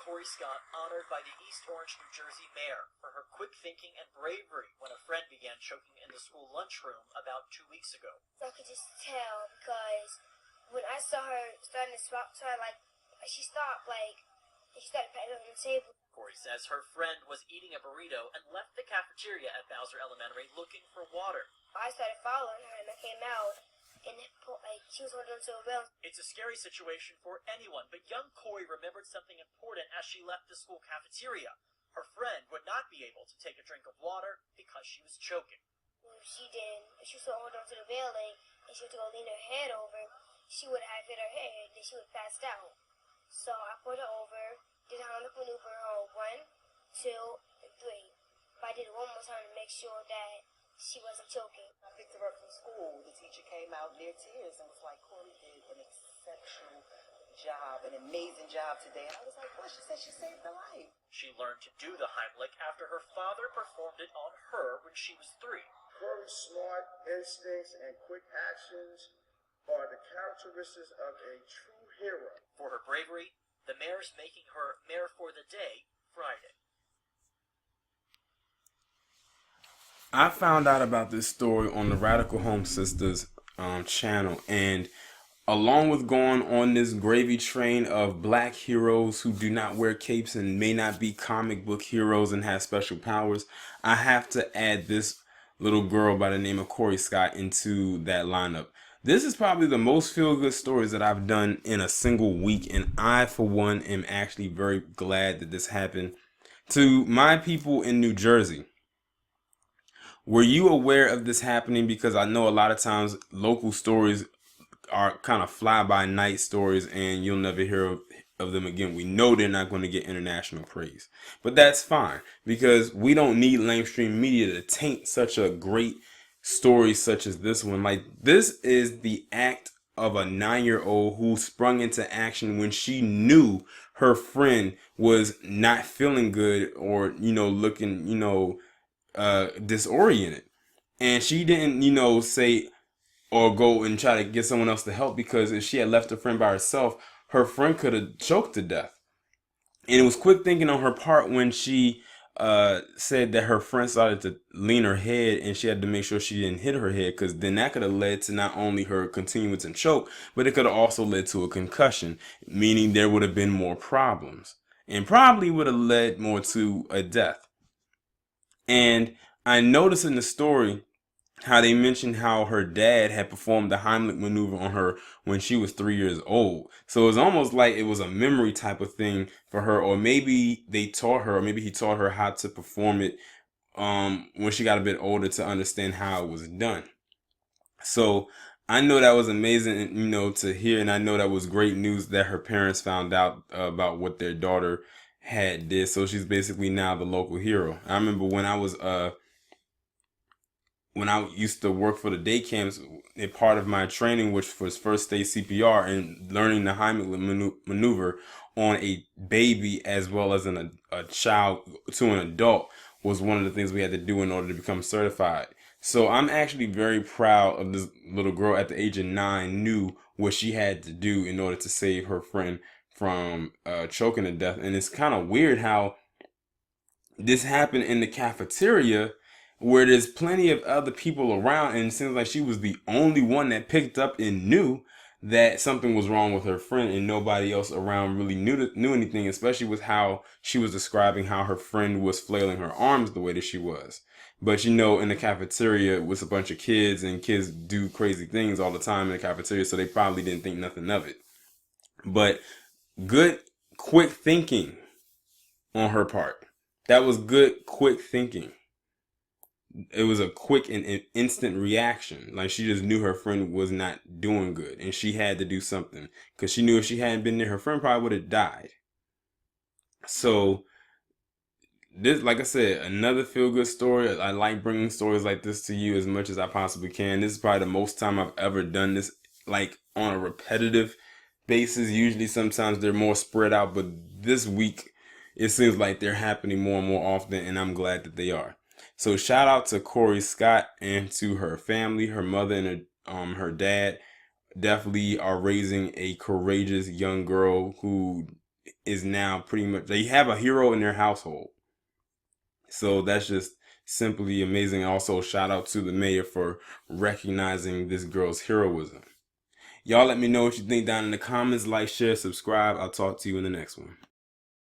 Kori Scott honored by the East Orange, New Jersey mayor for her quick thinking and bravery when a friend began choking in the school lunchroom about 2 weeks ago. I could just tell because when I saw her starting to swap, she stopped, and she started patting on the table. Kori says her friend was eating a burrito and left the cafeteria at Bowser Elementary looking for water. I started following her, and I came out, and she was holding onto a rail. It's a scary situation for anyone, but young Kori remembered something important as she left the school cafeteria. Her friend would not be able to take a drink of water because she was choking. If she was holding onto the railing, and she was to go lean her head over, she would have hit her head, and she would have passed out. So I put her over, did Heimlich maneuver her 1, 2, and 3. But I did it one more time to make sure that she wasn't choking. I picked her up from school. The teacher came out near tears and was like, Kori did an exceptional job, an amazing job today. And I was like, what? She said she saved her life. She learned to do the Heimlich after her father performed it on her when she was 3. Kori's smart instincts and quick actions are the characteristics of a true hero. For her bravery, the mayor's making her mayor for the day Friday. I found out about this story on the Radical Home Sisters channel, and along with going on this gravy train of black heroes who do not wear capes and may not be comic book heroes and have special powers, I have to add this little girl by the name of Kori Scott into that lineup. This is probably the most feel-good stories that I've done in a single week, and I, for one, am actually very glad that this happened. To my people in New Jersey, were you aware of this happening? Because I know a lot of times local stories are kind of fly-by-night stories and you'll never hear of them again. We know they're not going to get international praise. But that's fine, because we don't need mainstream media to taint such a great story such as this one. Like, this is the act of a 9-year-old who sprung into action when she knew her friend was not feeling good or, looking, disoriented. And she didn't, say or go and try to get someone else to help, because if she had left her friend by herself, her friend could have choked to death. And it was quick thinking on her part when she said that her friend started to lean her head and she had to make sure she didn't hit her head, because then that could have led to not only her continuance and choke, but it could have also led to a concussion, meaning there would have been more problems and probably would have led more to a death. And I noticed in the story how they mentioned how her dad had performed the Heimlich maneuver on her when she was 3 years old. So it was almost like it was a memory type of thing for her, or maybe they taught her, or maybe he taught her how to perform it when she got a bit older to understand how it was done. So I know that was amazing, to hear, and I know that was great news that her parents found out about what their daughter had did. So she's basically now the local hero. I remember when I used to work for the day camps, a part of my training, which was first aid CPR and learning the Heimlich maneuver on a baby as well as a child to an adult, was one of the things we had to do in order to become certified. So I'm actually very proud of this little girl at the age of 9 knew what she had to do in order to save her friend from choking to death. And it's kind of weird how this happened in the cafeteria, where there's plenty of other people around, and it seems like she was the only one that picked up and knew that something was wrong with her friend, and nobody else around really knew anything, especially with how she was describing how her friend was flailing her arms the way that she was. But in the cafeteria with a bunch of kids, and kids do crazy things all the time in the cafeteria, so they probably didn't think nothing of it. But good, quick thinking on her part. That was good, quick thinking. It was a quick and instant reaction. Like, she just knew her friend was not doing good and she had to do something, because she knew if she hadn't been there, her friend probably would have died. So this, like I said, another feel-good story. I like bringing stories like this to you as much as I possibly can. This is probably the most time I've ever done this, like, on a repetitive basis. Usually sometimes they're more spread out, but this week it seems like they're happening more and more often, and I'm glad that they are. So shout out to Kori Scott and to her family. Her mother and her dad definitely are raising a courageous young girl who is now pretty much, they have a hero in their household. So that's just simply amazing. Also, shout out to the mayor for recognizing this girl's heroism. Y'all let me know what you think down in the comments. Like, share, subscribe. I'll talk to you in the next one.